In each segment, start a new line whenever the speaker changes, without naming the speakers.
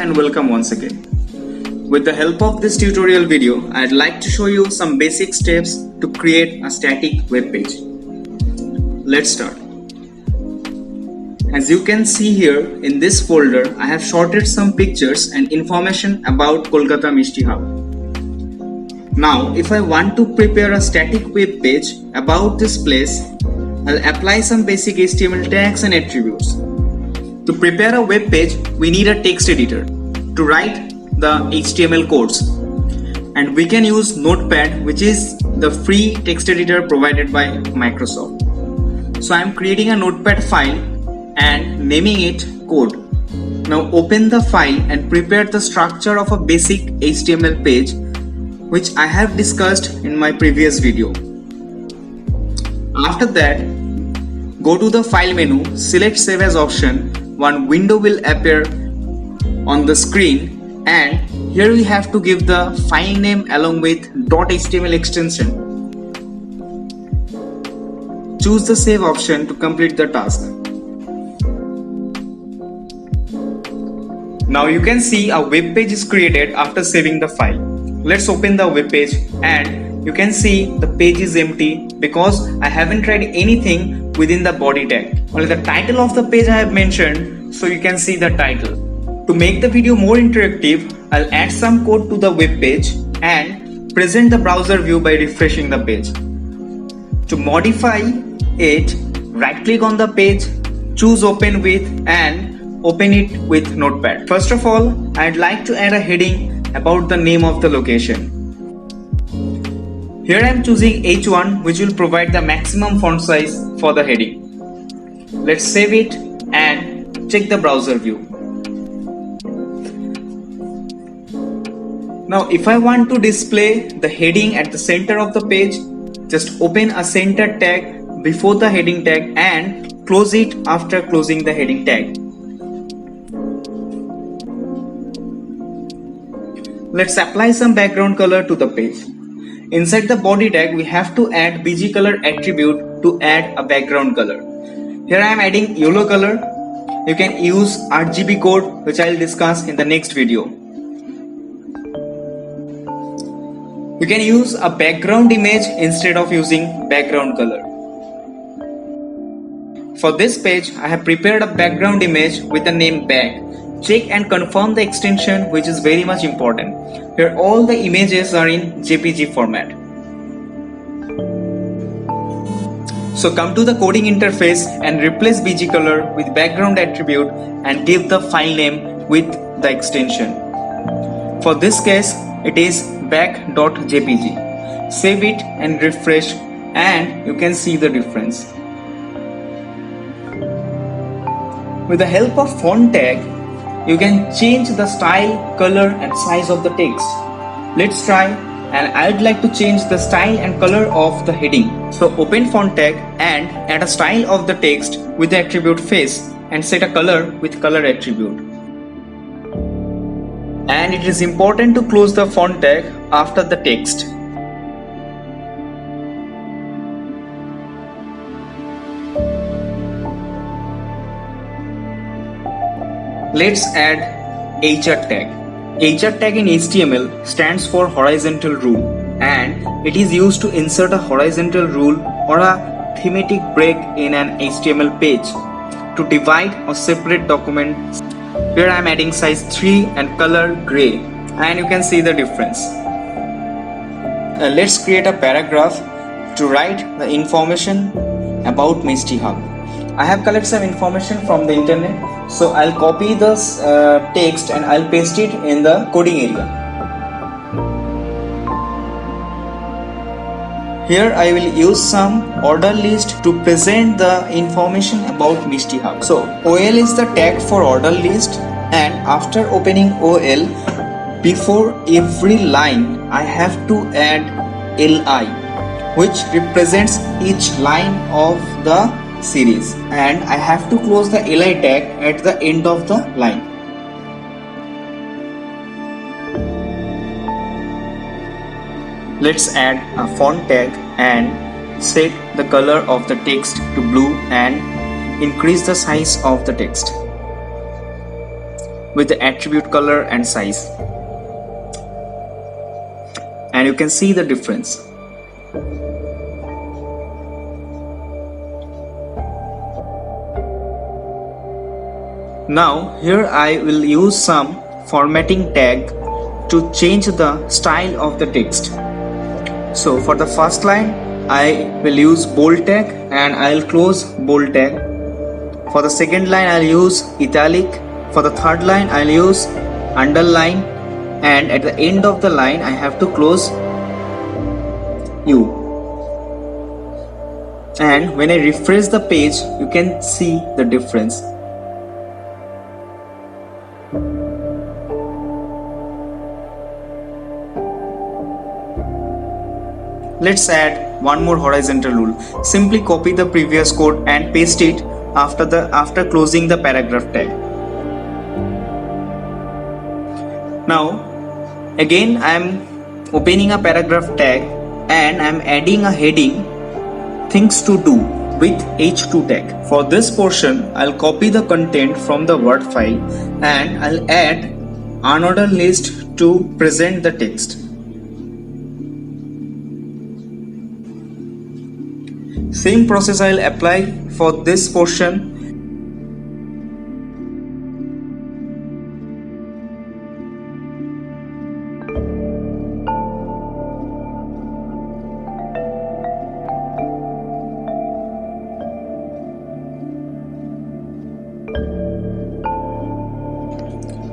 and welcome once again. With the help of this tutorial video, I'd like to show you some basic steps to create a static web page. Let's start. As you can see here in this folder, I have sorted some pictures and information about Kolkata Mishti Hub. Now, if I want to prepare a static web page about this place, I'll apply some basic HTML tags and attributes. To prepare a web page, we need a text editor to write the HTML codes. And we can use Notepad, which is the free text editor provided by Microsoft. So I'm creating a Notepad file and naming it code. Now open the file and prepare the structure of a basic HTML page, which I have discussed in my previous video. After that, go to the file menu, select save as option. One window will appear on the screen, and here we have to give the file name along with .html extension. Choose the save option to complete the task. Now you can see a web page is created after saving the file. Let's open the web page, and you can see the page is empty because I haven't tried anything within the body tag. Only the title of the page I have mentioned, so you can see the title. To make the video more interactive, I'll add some code to the web page and present the browser view by refreshing the page. To modify it, right click on the page, choose open with and open it with Notepad. First of all, I'd like to add a heading about the name of the location. Here I am choosing H1, which will provide the maximum font size for the heading. Let's save it and check the browser view. Now if I want to display the heading at the center of the page, just open a center tag before the heading tag and close it after closing the heading tag. Let's apply some background color to the page. Inside the body tag, we have to add BG color attribute to add a background color. Here I am adding yellow color. You can use RGB code, which I will discuss in the next video. You can use a background image instead of using background color. For this page, I have prepared a background image with the name bag. Check and confirm the extension, which is very much important. Here all the images are in JPG format. So come to the coding interface and replace BG color with background attribute and give the file name with the extension. For this case, it is bag.jpg. Save it and refresh, and you can see the difference. With the help of font tag, you can change the style, color and size of the text. Let's try, and I'd like to change the style and color of the heading. So open font tag and add a style of the text with the attribute face and set a color with color attribute. And it is important to close the font tag after the text. Let's add HR tag. HR tag in HTML stands for horizontal rule, and it is used to insert a horizontal rule or a thematic break in an HTML page to divide or separate documents. Here I am adding size 3 and color gray, and you can see the difference. Let's create a paragraph to write the information about Mishti Hub. I have collected some information from the internet, so I'll copy this text and I'll paste it in the coding area. Here I will use some order list to present the information about Mishti Hub. So OL is the tag for order list, and after opening OL, before every line I have to add LI, which represents each line of the series, and I have to close the LI tag at the end of the line. Let's add a font tag and set the color of the text to blue and increase the size of the text. with the attribute color and size. And you can see the difference. Now here I will use some formatting tag to change the style of the text. So for the first line I will use bold tag and I'll close bold tag. For the second line I'll use italic. For the third line I'll use underline, and at the end of the line I have to close U. And when I refresh the page you can see the difference. Let's add one more horizontal rule. Simply copy the previous code and paste it after closing the paragraph tag. Now again I am opening a paragraph tag and I am adding a heading, things to do, with H2 tag. For this portion I'll copy the content from the Word file and I'll add unordered list to present the text. Same process I'll apply for this portion.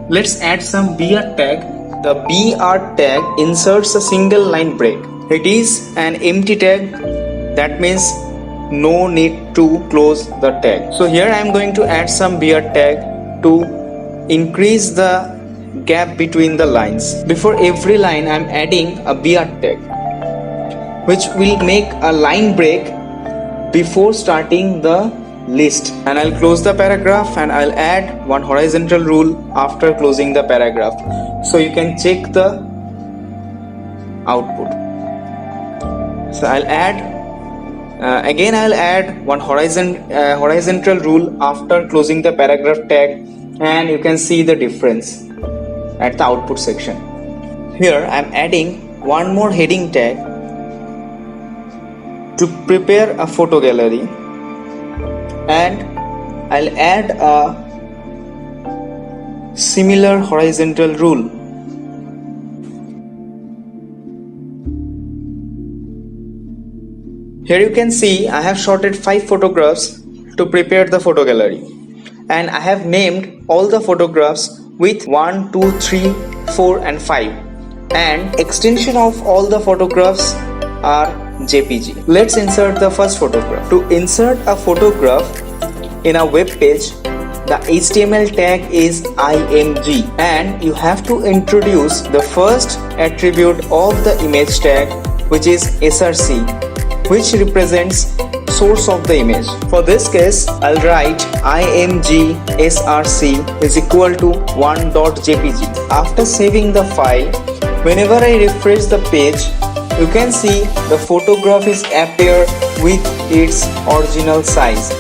Let's add some BR tag. The BR tag inserts a single line break. It is an empty tag, that means no need to close the tag. So here I am going to add some BR tag to increase the gap between the lines. Before every line I am adding a BR tag, which will make a line break before starting the list. And I'll close the paragraph and I'll add one horizontal rule after closing the paragraph, so you can check the output. So I'll add I'll add one horizontal rule after closing the paragraph tag, and you can see the difference at the output section. Here I'm adding one more heading tag to prepare a photo gallery, and I'll add a similar horizontal rule. Here you can see I have shorted 5 photographs to prepare the photo gallery, and I have named all the photographs with 1, 2, 3, 4 and 5, and extension of all the photographs are JPG. Let's insert the first photograph. To insert a photograph in a web page, the HTML tag is img, and you have to introduce the first attribute of the image tag, which is src, which represents source of the image. For this case, I'll write img src is equal to 1.jpg. After saving the file, whenever I refresh the page, you can see the photograph is appear with its original size.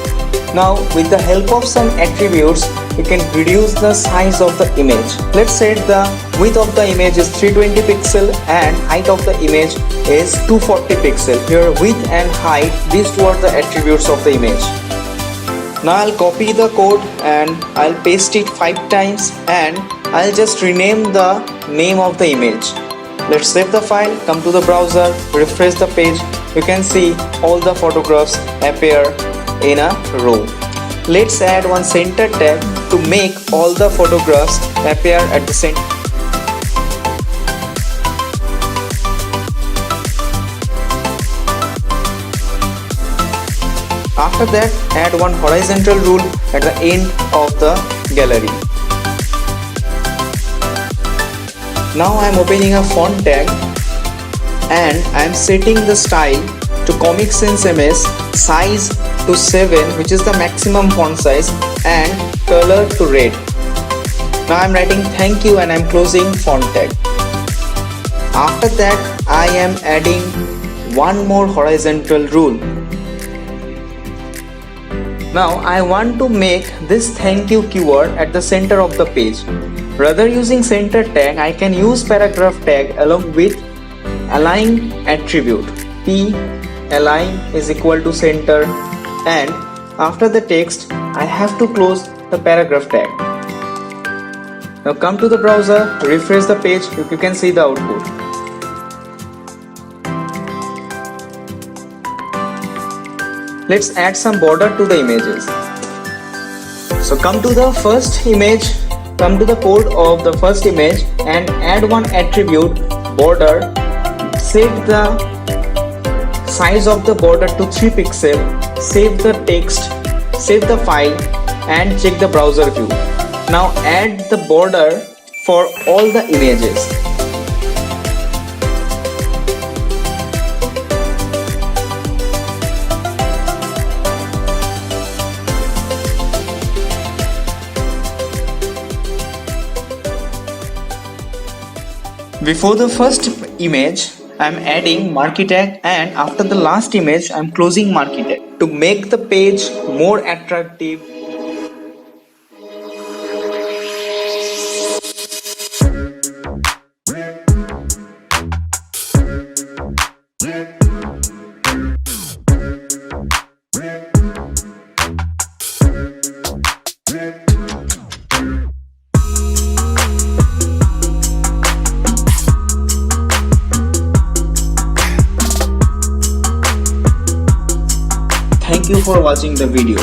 Now with the help of some attributes, you can reduce the size of the image. Let's set the width of the image is 320 pixel and height of the image is 240 pixel. Here width and height, these two are the attributes of the image. Now I'll copy the code and I'll paste it 5 times, and I'll just rename the name of the image. Let's save the file, come to the browser, refresh the page. You can see all the photographs appear in a row. Let's add one center tag to make all the photographs appear at the center. After that, add one horizontal rule at the end of the gallery. Now I am opening a font tag and I am setting the style to Comic Sans MS, size to 7, which is the maximum font size, and color to red. Now I am writing thank you and I am closing font tag. After that, I am adding one more horizontal rule. Now I want to make this thank you keyword at the center of the page. Rather using center tag, I can use paragraph tag along with align attribute. P align is equal to center, and after the text I have to close the paragraph tag. Now come to the browser, refresh the page, you can see the output. Let's add some border to the images. So come to the first image, come to the code of the first image and add one attribute border. Set the size of the border to 3 pixels, save the text, save the file and check the browser view. Now add the border for all the images. Before the first image, I am adding marquee tag, and after the last image, I am closing marquee tag to make the page more attractive. Thank you for watching the video.